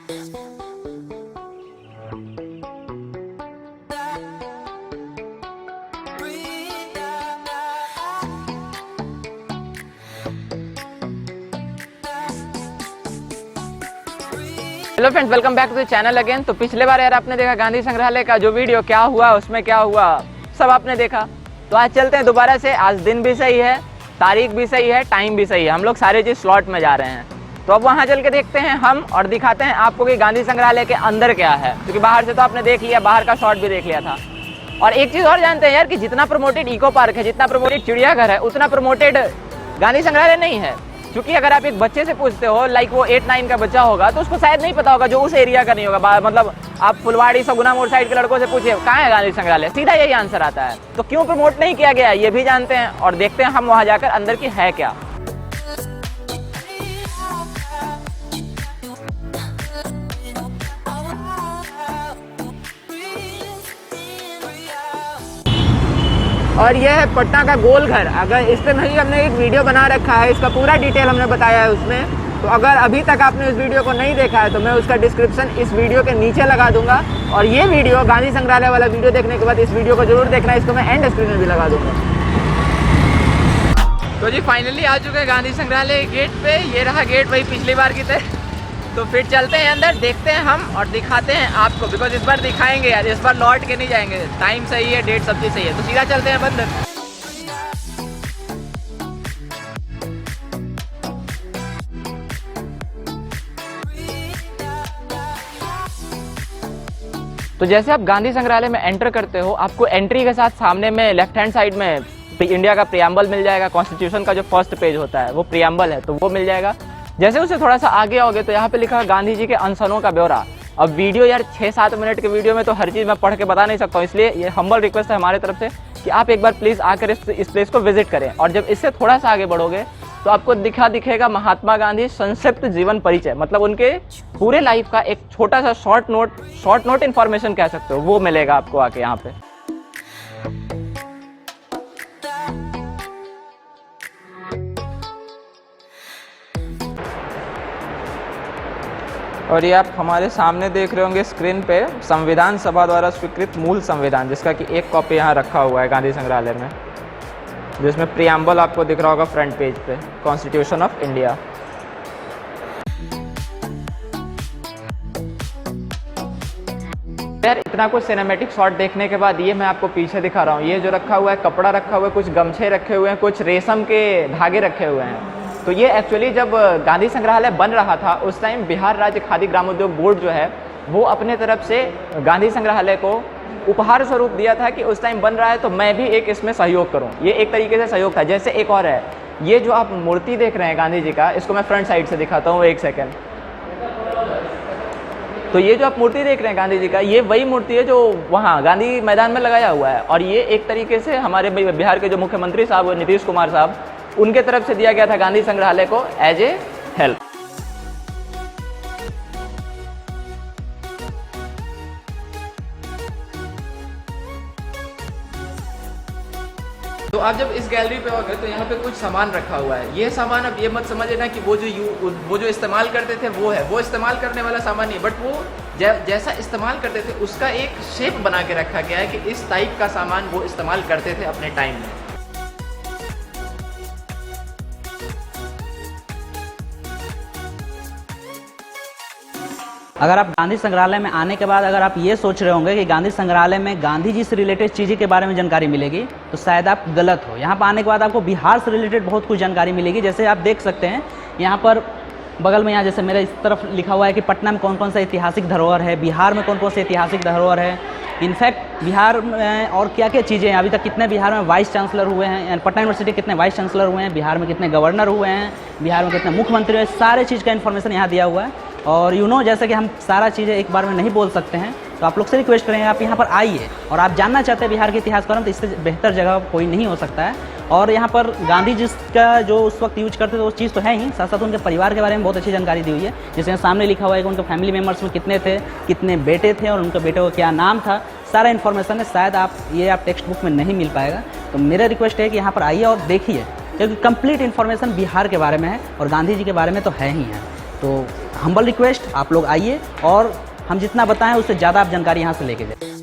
Hello friends, welcome back to the channel again. तो पिछले बार यार आपने देखा गांधी संग्रहालय का जो वीडियो क्या हुआ, उसमें क्या हुआ सब आपने देखा। तो आज चलते हैं दोबारा से। आज दिन भी सही है, तारीख भी सही है, टाइम भी सही है, हम लोग सारी चीज़ स्लॉट में जा रहे हैं। तो अब वहाँ चल के देखते हैं हम और दिखाते हैं आपको कि गांधी संग्रहालय के अंदर क्या है, क्योंकि बाहर से तो आपने देख लिया, बाहर का शॉट भी देख लिया था। और एक चीज़ और जानते हैं यार कि जितना प्रमोटेड इको पार्क है, जितना प्रमोटेड चिड़ियाघर है, उतना प्रमोटेड गांधी संग्रहालय नहीं है। क्योंकि अगर आप एक बच्चे से पूछते हो, लाइक वो 8-9 का बच्चा होगा, तो उसको शायद नहीं पता होगा, जो उस एरिया का नहीं होगा। मतलब आप फुलवाड़ी सगुना मोड़ साइड के लड़कों से पूछिए कहाँ है गांधी संग्रहालय, सीधा यही आंसर आता है। तो क्यों प्रमोट नहीं किया गया ये भी जानते हैं और देखते हैं हम वहाँ जाकर अंदर की है क्या। और यह है पटना का गोल घर। अगर इस पर नहीं हमने एक वीडियो बना रखा है, इसका पूरा डिटेल हमने बताया है उसमें। तो अगर अभी तक आपने उस वीडियो को नहीं देखा है तो मैं उसका डिस्क्रिप्शन इस वीडियो के नीचे लगा दूंगा। और ये वीडियो गांधी संग्रहालय वाला वीडियो देखने के बाद इस वीडियो को जरूर देखना, इसको मैं एंड स्क्रीन में भी लगा दूंगा। तो जी फाइनली आ चुके हैं गांधी संग्रहालय गेट पे। ये रहा गेट, वही पिछली बार की तरह। तो फिर चलते हैं अंदर, देखते हैं हम और दिखाते हैं आपको, बिकॉज इस बार दिखाएंगे यार, इस बार लौट के नहीं जाएंगे। टाइम सही है, डेट सब चीज़ सही है, तो सीधा चलते हैं अंदर। तो जैसे आप गांधी संग्रहालय में एंटर करते हो, आपको एंट्री के साथ सामने में लेफ्ट हैंड साइड में इंडिया का प्रियम्बल मिल जाएगा। कॉन्स्टिट्यूशन का जो फर्स्ट पेज होता है वो प्रियम्बल है, तो वो मिल जाएगा। जैसे उसे थोड़ा सा आगे आओगे तो यहाँ पे लिखा है गांधी जी के अनशनों का ब्यौरा। अब वीडियो यार 6-7 मिनट के वीडियो में तो हर चीज़ मैं पढ़ के बता नहीं सकता हूँ, इसलिए ये हम्बल रिक्वेस्ट है हमारे तरफ से कि आप एक बार प्लीज़ आकर इस प्लेस को विजिट करें। और जब इससे थोड़ा सा आगे बढ़ोगे तो आपको दिखेगा महात्मा गांधी संक्षिप्त जीवन परिचय, मतलब उनके पूरे लाइफ का एक छोटा सा शॉर्ट नोट इन्फॉर्मेशन कह सकते हो, वो मिलेगा आपको आके यहाँ पे। और ये आप हमारे सामने देख रहे होंगे स्क्रीन पे संविधान सभा द्वारा स्वीकृत मूल संविधान, जिसका कि एक कॉपी यहाँ रखा हुआ है गांधी संग्रहालय में, जिसमें प्रियम्बल आपको दिख रहा होगा फ्रंट पेज पे, कॉन्स्टिट्यूशन ऑफ इंडिया। यार इतना कुछ सिनेमैटिक शॉट देखने के बाद ये मैं आपको पीछे दिखा रहा हूँ, ये जो रखा हुआ है कपड़ा रखा हुआ है, कुछ गमछे रखे हुए हैं, कुछ रेशम के धागे रखे हुए हैं। तो ये एक्चुअली जब गांधी संग्रहालय बन रहा था उस टाइम बिहार राज्य खादी ग्रामोद्योग बोर्ड जो है वो अपने तरफ से गांधी संग्रहालय को उपहार स्वरूप दिया था कि उस टाइम बन रहा है तो मैं भी एक इसमें सहयोग करूं। ये एक तरीके से सहयोग था। जैसे एक और है, ये जो आप मूर्ति देख रहे हैं गांधी जी का, इसको मैं फ्रंट साइड से दिखाता हूँ, एक सेकेंड। तो ये जो आप मूर्ति देख रहे हैं गांधी जी का, ये वही मूर्ति है जो वहाँ गांधी मैदान में लगाया हुआ है। और ये एक तरीके से हमारे बिहार के जो मुख्यमंत्री साहब नीतीश कुमार साहब, उनके तरफ से दिया गया था गांधी संग्रहालय को एज ए हेल्प। तो आप जब इस गैलरी पे आओगे तो यहाँ पे कुछ सामान रखा हुआ है। ये सामान अब ये मत समझना कि वो जो इस्तेमाल करते थे वो है, वो इस्तेमाल करने वाला सामान नहीं, बट वो जैसा इस्तेमाल करते थे उसका एक शेप बना के रखा गया है कि इस टाइप का सामान वो इस्तेमाल करते थे अपने टाइम में। अगर आप गांधी संग्रहालय में आने के बाद अगर आप ये सोच रहे होंगे कि गांधी संग्रहालय में गांधी जी से रिलेटेड चीज़ें के बारे में जानकारी मिलेगी, तो शायद आप गलत हो। यहाँ पर आने के बाद आपको बिहार से रिलेटेड बहुत कुछ जानकारी मिलेगी। जैसे आप देख सकते हैं यहाँ पर बगल में, यहाँ जैसे मेरे इस तरफ लिखा हुआ है कि पटना में कौन कौन सा ऐतिहासिक धरोहर है, बिहार में कौन कौन से ऐतिहासिक धरोहर है, इनफैक्ट बिहार में और क्या क्या चीज़ें हैं। अभी तक कितने बिहार में वाइस चांसलर हुए हैं, पटना यूनिवर्सिटी कितने वाइस चांसलर हुए हैं, बिहार में कितने गवर्नर हुए हैं, बिहार में कितने मुख्यमंत्री हुए, सारे चीज़ का इन्फॉर्मेशन यहाँ दिया हुआ है। और जैसे कि हम सारा चीज़ें एक बार में नहीं बोल सकते हैं, तो आप लोग से रिक्वेस्ट करेंगे आप यहाँ पर आइए। और आप जानना चाहते हैं बिहार के इतिहास के बारे में, तो इससे बेहतर जगह कोई नहीं हो सकता है। और यहाँ पर गांधी जी का जो उस वक्त यूज करते थे वो चीज़ तो है ही, साथ साथ उनके परिवार के बारे में बहुत अच्छी जानकारी दी हुई है। जैसे सामने लिखा हुआ है कि उनके फैमिली मेम्बर्स में कितने थे, कितने बेटे थे और उनके बेटे को क्या नाम था, सारा इन्फॉर्मेशन है। शायद आप टेक्स्ट बुक में नहीं मिल पाएगा, तो मेरा रिक्वेस्ट है कि यहाँ पर आइए और देखिए, क्योंकि कंप्लीट इन्फॉर्मेशन बिहार के बारे में है और गांधी जी के बारे में तो है ही है। तो हम्बल रिक्वेस्ट, आप लोग आइए और हम जितना बताएं उससे ज़्यादा आप जानकारी यहाँ से लेके जाए।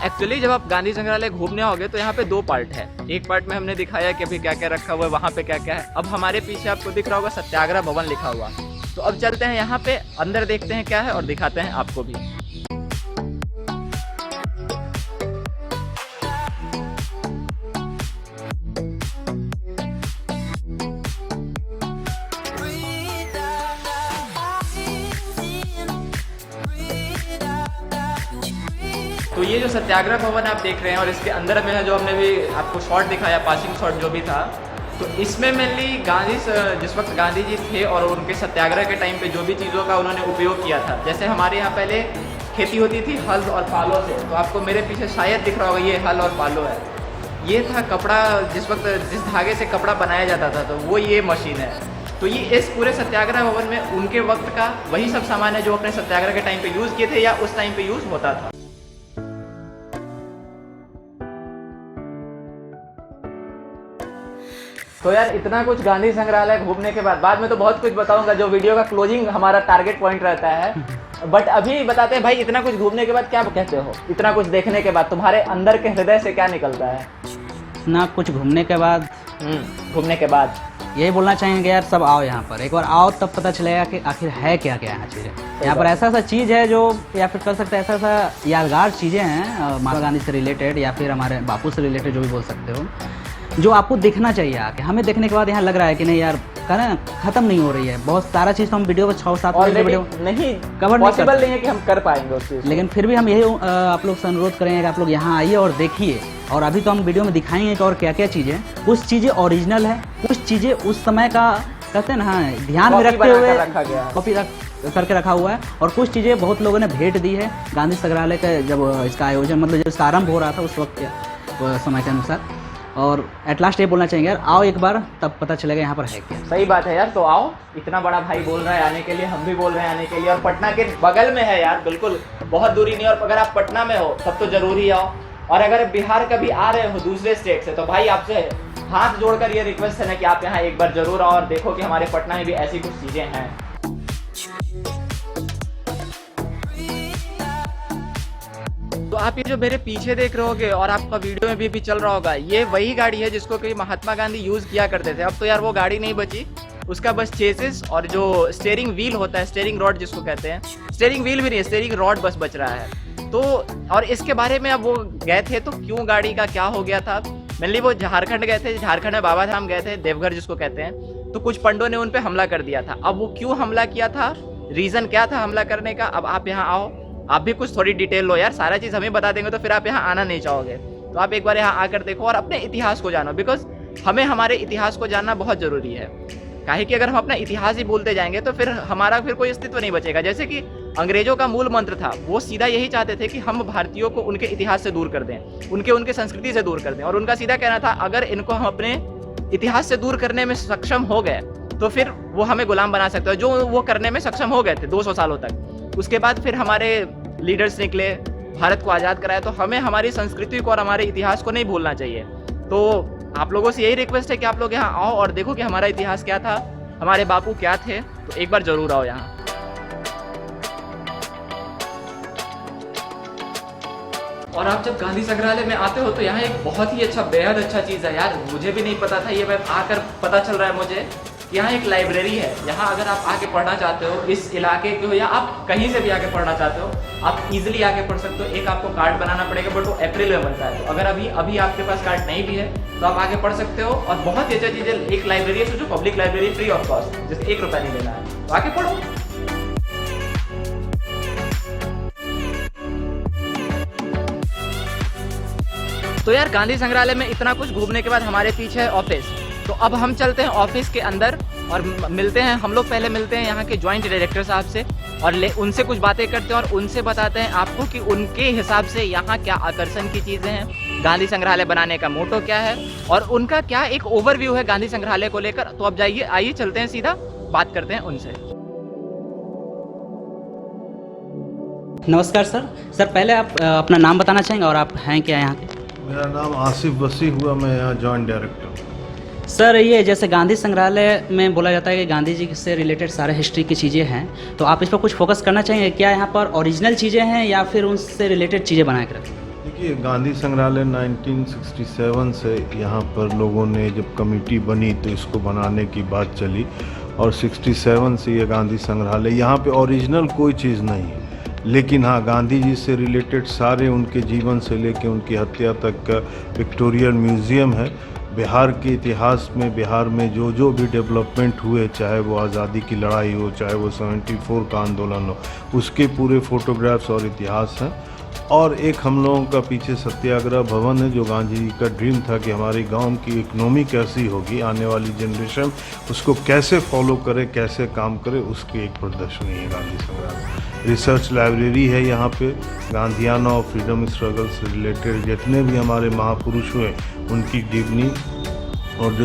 एक्चुअली जब आप गांधी संग्रहालय घूमने आओगे तो यहाँ पे दो पार्ट है। एक पार्ट में हमने दिखाया कि अभी क्या क्या रखा हुआ है, वहाँ पे क्या क्या है। अब हमारे पीछे आपको दिख रहा होगा सत्याग्रह भवन लिखा हुआ। तो अब चलते हैं यहाँ पे अंदर, देखते हैं क्या है और दिखाते हैं आपको भी। तो ये जो सत्याग्रह भवन आप देख रहे हैं और इसके अंदर में है जो हमने भी आपको शॉट दिखाया, पासिंग शॉट जो भी था, तो इसमें मेनली गांधी जिस वक्त गांधी जी थे और उनके सत्याग्रह के टाइम पे जो भी चीज़ों का उन्होंने उपयोग किया था, जैसे हमारे यहाँ पहले खेती होती थी हल और पालों से, तो आपको मेरे पीछे शायद दिख रहा होगा ये हल और पालो है। ये था कपड़ा, जिस वक्त जिस धागे से कपड़ा बनाया जाता था, तो वो ये मशीन है। तो ये इस पूरे सत्याग्रह भवन में उनके वक्त का वही सब सामान है जो अपने सत्याग्रह के टाइम पे यूज़ किए थे या उस टाइम पे यूज़ होता था। तो यार इतना कुछ गांधी संग्रहालय घूमने के बाद में तो बहुत कुछ बताऊंगा, जो वीडियो का क्लोजिंग हमारा टारगेट पॉइंट रहता है। बट अभी बताते हैं भाई, इतना कुछ घूमने के बाद क्या कहते हो? इतना कुछ देखने के बाद तुम्हारे अंदर के हृदय से क्या निकलता है? इतना कुछ घूमने के बाद यही बोलना चाहेंगे यार, सब आओ यहाँ पर, एक बार आओ तब पता चलेगा कि आखिर है क्या क्या यहाँ चीज़ें। यहाँ पर ऐसा ऐसा चीज़ है जो, या फिर कर सकते हैं ऐसा ऐसा यादगार चीज़ें हैं महात्मा गांधी से रिलेटेड या फिर हमारे बापू से रिलेटेड, जो भी बोल सकते हो, जो आपको देखना चाहिए आके। हमें देखने के बाद यहाँ लग रहा है कि नहीं यार, कहना खत्म नहीं हो रही है। बहुत सारा चीज़ तो हम वीडियो में 6-7 वीडियो नहीं कवर पॉसिबल नहीं है कि हम कर पाएंगे उस चीज़, लेकिन फिर भी हम यही आप लोग से अनुरोध करेंगे कि आप लोग यहाँ आइए और देखिए। और अभी तो हम वीडियो में दिखाएंगे कि और क्या क्या चीज़ें, कुछ चीज़ें ओरिजिनल है, कुछ चीज़ें उस समय का कहते हैं ना, ध्यान में रखते हुए कॉपी करके रखा हुआ है, और कुछ चीज़ें बहुत लोगों ने भेंट दी है गांधी संग्रहालय का जब इसका आयोजन, मतलब जब इसका आरंभ हो रहा था उस वक्त के समय के अनुसार। और एट लास्ट ये बोलना चाहेंगे यार, आओ एक बार तब पता चलेगा यहाँ पर है क्या। सही बात है यार, तो आओ। इतना बड़ा भाई बोल रहा है आने के लिए, हम भी बोल रहे हैं आने के लिए, और पटना के बगल में है यार, बिल्कुल बहुत दूरी नहीं। और अगर आप पटना में हो तब तो जरूरी आओ, और अगर बिहार कभी आ रहे हो दूसरे स्टेट से, तो भाई आपसे हाथ जोड़कर ये रिक्वेस्ट है ना कि आप यहाँ एक बार जरूर आओ और देखो कि हमारे पटना में भी ऐसी कुछ चीजें हैं। तो आप ये जो मेरे पीछे देख रहे होगे और आपका वीडियो में भी चल रहा होगा, ये वही गाड़ी है जिसको कि महात्मा गांधी यूज किया करते थे। अब तो यार वो गाड़ी नहीं बची, उसका बस चेसिस और जो स्टीयरिंग व्हील होता है, स्टीयरिंग रॉड जिसको कहते हैं, स्टीयरिंग व्हील भी नहीं, स्टीयरिंग रॉड बस बच रहा है। तो और इसके बारे में अब वो गए थे तो क्यों गाड़ी का क्या हो गया था, मेनली वो झारखंड गए थे, झारखंड में बाबा धाम गए थे, देवघर जिसको कहते हैं, तो कुछ पंडों ने उन पे हमला कर दिया था। अब वो क्यों हमला किया था, रीजन क्या था हमला करने का, अब आप यहाँ आओ, आप भी कुछ थोड़ी डिटेल लो यार, सारा चीज़ हमें बता देंगे तो फिर आप यहाँ आना नहीं चाहोगे। तो आप एक बार यहाँ आकर देखो और अपने इतिहास को जानो, बिकॉज हमें हमारे इतिहास को जानना बहुत ज़रूरी है। काहे कि अगर हम अपना इतिहास ही भूलते जाएंगे तो फिर हमारा फिर कोई अस्तित्व नहीं बचेगा। जैसे कि अंग्रेजों का मूल मंत्र था, वो सीधा यही चाहते थे कि हम भारतीयों को उनके इतिहास से दूर कर दें, उनके संस्कृति से दूर कर दें, और उनका सीधा कहना था अगर इनको हम अपने इतिहास से दूर करने में सक्षम हो गए तो फिर वो हमें गुलाम बना सकते हैं, जो वो करने में सक्षम हो गए थे 200 सालों तक। उसके बाद फिर हमारे लीडर्स निकले, भारत को आज़ाद कराया, तो हमें हमारी संस्कृति को और हमारे इतिहास को नहीं भूलना चाहिए। तो आप लोगों से यही रिक्वेस्ट है कि आप लोग यहाँ आओ और देखो कि हमारा इतिहास क्या था, हमारे बापू क्या थे, तो एक बार जरूर आओ यहाँ। और आप जब गांधी संग्रहालय में आते हो तो यहाँ एक बहुत ही अच्छा, बेहद अच्छा चीज़ है यार, मुझे भी नहीं पता था, ये मैं आकर पता चल रहा है मुझे। यहाँ एक लाइब्रेरी है, यहाँ अगर आप आके पढ़ना चाहते हो, इस इलाके के हो या आप कहीं से भी आके पढ़ना चाहते हो, आप इजीली आके पढ़ सकते हो। एक आपको कार्ड बनाना पड़ेगा, बट वो अप्रैल में बनता है, तो अगर अभी आपके पास कार्ड नहीं भी है तो आप आके पढ़ सकते हो। और बहुत ही अच्छा चीज़ है, एक लाइब्रेरी है जो public library, free of cost, जिससे 1 रुपया नहीं देना है, तो आके पढ़ो। तो यार गांधी संग्रहालय में इतना कुछ घूमने के बाद हमारे पीछे है ऑफिस, तो अब हम चलते हैं ऑफिस के अंदर और मिलते हैं। हम लोग पहले मिलते हैं यहाँ के ज्वाइंट डायरेक्टर साहब से और उनसे कुछ बातें करते हैं और उनसे बताते हैं आपको कि उनके हिसाब से यहाँ क्या आकर्षण की चीज़ें हैं, गांधी संग्रहालय बनाने का मोटो क्या है और उनका क्या एक ओवरव्यू है गांधी संग्रहालय को लेकर। तो अब आइए चलते हैं, सीधा बात करते हैं उनसे। नमस्कार सर। सर पहले आप अपना नाम बताना चाहेंगे और आप हैं क्या यहाँ के? मेरा नाम आसिफ वसी हुआ, मैं यहाँ जॉइंट डायरेक्टर हूँ। सर ये जैसे गांधी संग्रहालय में बोला जाता है कि गांधी जी से रिलेटेड सारे हिस्ट्री की चीज़ें हैं, तो आप इस पर कुछ फोकस करना चाहेंगे? क्या यहाँ पर ओरिजिनल चीज़ें हैं या फिर उनसे रिलेटेड चीज़ें बना के रखी? देखिए, गांधी संग्रहालय 1967 से यहाँ पर लोगों ने जब कमेटी बनी तो इसको बनाने की बात चली, और 67 से ये गांधी संग्रहालय, यहाँ पे ओरिजिनल कोई चीज़ नहीं है, लेकिन हाँ गांधी जी से रिलेटेड सारे उनके जीवन से लेकर उनकी हत्या तक का विक्टोरियल म्यूज़ियम है। बिहार के इतिहास में, बिहार में जो जो भी डेवलपमेंट हुए, चाहे वो आज़ादी की लड़ाई हो, चाहे वो 74 का आंदोलन हो, उसके पूरे फोटोग्राफ्स और इतिहास हैं। और एक हम लोगों का पीछे सत्याग्रह भवन है, जो गांधी जी का ड्रीम था कि हमारे गांव की इकनॉमी कैसी होगी, आने वाली जनरेशन उसको कैसे फॉलो करे, कैसे काम करे, उसकी एक प्रदर्शनी है गांधी संग्रहालय। रिसर्च लाइब्रेरी है यहाँ पे, गांधीयाना और फ्रीडम स्ट्रगल से रिलेटेड जितने भी हमारे महापुरुष हुए उनकी जीवनी, और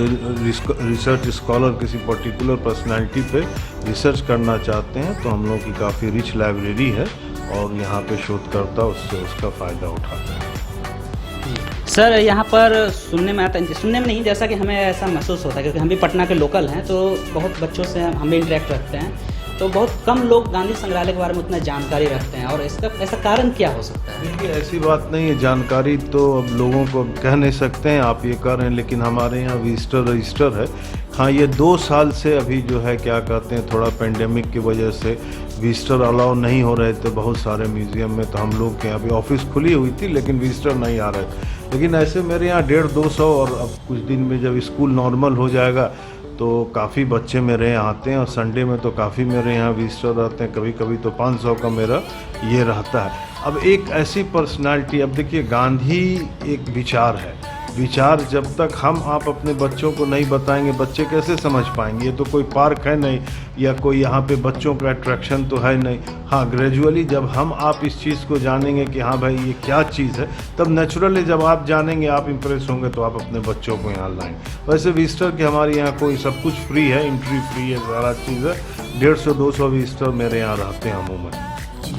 रिसर्च स्कॉलर किसी पर्टिकुलर पर्सनालिटी पे रिसर्च करना चाहते हैं तो हम लोग की काफ़ी रिच लाइब्रेरी है, और यहाँ पे शोधकर्ता उससे उसका फ़ायदा उठाते हैं। सर यहाँ पर सुनने में आता है, सुनने में नहीं, जैसा कि हमें ऐसा महसूस होता है क्योंकि हम भी पटना के लोकल हैं, तो बहुत बच्चों से हम भी इंटरेक्ट रखते हैं, तो बहुत कम लोग गांधी संग्रहालय के बारे में उतना जानकारी रखते हैं, और इसका ऐसा कारण क्या हो सकता है? देखिए, ऐसी बात नहीं है, जानकारी तो अब लोगों को कह नहीं सकते हैं, आप ये कर रहे हैं, लेकिन हमारे यहाँ विजिटर रजिस्टर है। हाँ, ये 2 साल से अभी जो है क्या कहते हैं, थोड़ा पेंडेमिक की वजह से विजिटर अलाउ नहीं हो रहे थे बहुत सारे म्यूज़ियम में, तो हम लोग के यहाँ अभी ऑफिस खुली हुई थी लेकिन विजिटर नहीं आ रहे थे। लेकिन ऐसे मेरे यहाँ 150-200, और अब कुछ दिन में जब स्कूल नॉर्मल हो जाएगा तो काफ़ी बच्चे मेरे यहाँ आते हैं, और संडे में तो काफ़ी मेरे यहाँ विजिटर रहते हैं, कभी कभी तो 500 का मेरा ये रहता है। अब एक ऐसी पर्सनालिटी, अब देखिए गांधी एक विचार है, विचार जब तक हम आप अपने बच्चों को नहीं बताएंगे, बच्चे कैसे समझ पाएंगे? ये तो कोई पार्क है नहीं, या कोई यहाँ पे बच्चों का अट्रैक्शन तो है नहीं। हाँ, ग्रेजुअली जब हम आप इस चीज़ को जानेंगे कि हाँ भाई ये क्या चीज़ है, तब नेचुरली जब आप जानेंगे, आप इम्प्रेस होंगे, तो आप अपने बच्चों को यहाँ लाएंगे। वैसे विजिटर के हमारे यहाँ कोई सब कुछ फ्री है, एंट्री फ्री है, सारा चीज़ है। 150-200 विजिटर मेरे यहाँ रहते हैं अमूमन।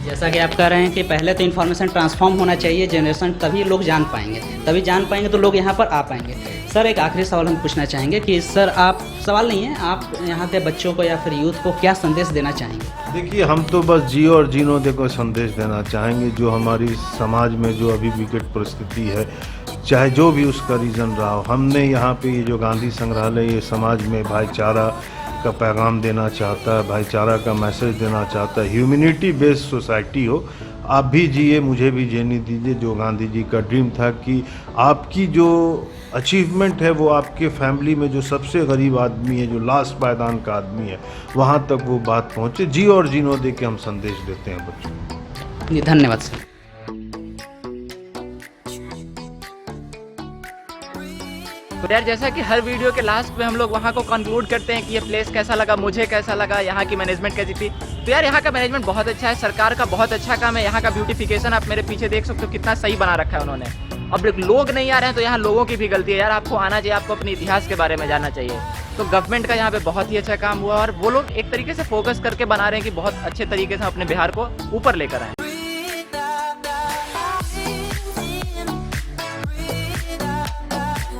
जैसा कि आप कह रहे हैं कि पहले तो इन्फॉर्मेशन ट्रांसफॉर्म होना चाहिए जनरेशन, तभी लोग जान पाएंगे तो लोग यहाँ पर आ पाएंगे। सर एक आखिरी सवाल हम पूछना चाहेंगे कि सर आप, सवाल नहीं है, आप यहाँ के बच्चों को या फिर यूथ को क्या संदेश देना चाहेंगे? देखिए, हम तो बस जियो और जीनो दे को संदेश देना चाहेंगे। जो हमारी समाज में जो अभी विकट परिस्थिति है, चाहे जो भी उसका रीज़न रहा हो, हमने यहाँ पे ये जो गांधी संग्रहालय ये समाज में भाईचारा का पैगाम देना चाहता है, भाईचारा का मैसेज देना चाहता है, ह्यूमैनिटी बेस्ड सोसाइटी हो। आप भी जिए, मुझे भी जीने दीजिए। जो गांधी जी का ड्रीम था कि आपकी जो अचीवमेंट है वो आपके फैमिली में जो सबसे गरीब आदमी है, जो लास्ट पायदान का आदमी है, वहाँ तक वो बात पहुँचे। जियो और जीनो दे के हम संदेश देते हैं बच्चों को। जी धन्यवाद सर। तो यार जैसा कि हर वीडियो के लास्ट में हम लोग वहाँ को कंक्लूड करते हैं कि ये प्लेस कैसा लगा, मुझे कैसा लगा, यहाँ की मैनेजमेंट कैसी थी। तो यार यहाँ का मैनेजमेंट बहुत अच्छा है, सरकार का बहुत अच्छा काम है। यहाँ का ब्यूटिफिकेशन आप मेरे पीछे देख सकते हो कितना सही बना रखा है उन्होंने। अब लोग नहीं आ रहे हैं तो यहाँ लोगों की भी गलती है। यार आपको आना चाहिए, आपको अपने इतिहास के बारे में जानना चाहिए। तो गवर्नमेंट का यहाँ पे बहुत ही अच्छा काम हुआ, और वो लोग एक तरीके से फोकस करके बना रहे हैं कि बहुत अच्छे तरीके से अपने बिहार को ऊपर लेकर आए।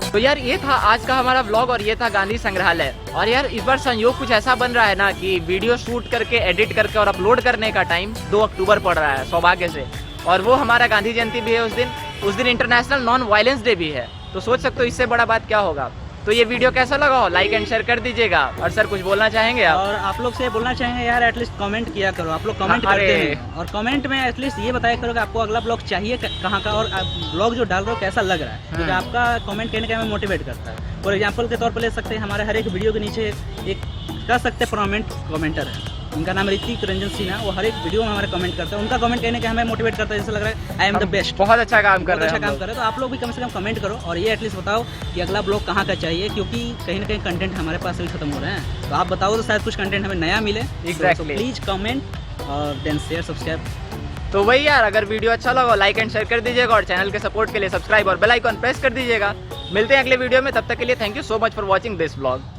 तो यार ये था आज का हमारा व्लॉग, और ये था गांधी संग्रहालय। और यार इस बार संयोग कुछ ऐसा बन रहा है ना कि वीडियो शूट करके, एडिट करके और अपलोड करने का टाइम 2 अक्टूबर पड़ रहा है सौभाग्य से, और वो हमारा गांधी जयंती भी है उस दिन इंटरनेशनल नॉन वायलेंस डे भी है। तो सोच सकते हो इससे बड़ा बात क्या होगा। तो ये वीडियो कैसा लगा हो, लाइक एंड शेयर कर दीजिएगा। और सर कुछ बोलना चाहेंगे आप? और आप लोग से बोलना चाहेंगे यार एटलीस्ट कमेंट किया करो, आप लोग कमेंट करते हैं, और कमेंट में एटलीस्ट ये बताया करो कि आपको अगला ब्लॉग चाहिए कहाँ का, और ब्लॉग जो डाल रहे हो कैसा लग रहा है, क्योंकि आपका कमेंट कहने का हमें मोटिवेट करता है। फॉर एग्जाम्पल के तौर पर ले सकते हैं, हमारे हर एक वीडियो के नीचे एक कह सकते हैं प्रोमिनेंट कमेंटर है, उनका नाम ऋतिक रंजन सिन्हा। वो हर एक वीडियो में हमारे कमेंट करते हैं, उनका कमेंट कहने का हमें मोटिवेट करता है, जैसे लग रहा है आई एम द बेस्ट, बहुत अच्छा काम कर रहे हैं। तो आप लोग भी कम से कम कमेंट करो, और ये एटलीस्ट बताओ कि अगला ब्लॉग कहाँ का चाहिए, क्योंकि कहीं ना कहीं कंटेंट हमारे पास भी खत्म हो रहे हैं। तो आप बताओ तो शायद कुछ कंटेंट हमें नया मिले। Exactly. प्लीज कमेंट और देन शेयर सब्सक्राइब। तो वही यार, अगर वीडियो अच्छा लगा लाइक एंड शेयर कर दीजिएगा, और चैनल के सपोर्ट के लिए सब्सक्राइब और बेल आइकन प्रेस कर दीजिएगा। मिलते हैं अगले वीडियो में, तब तक के लिए thank you so much for watching this vlog.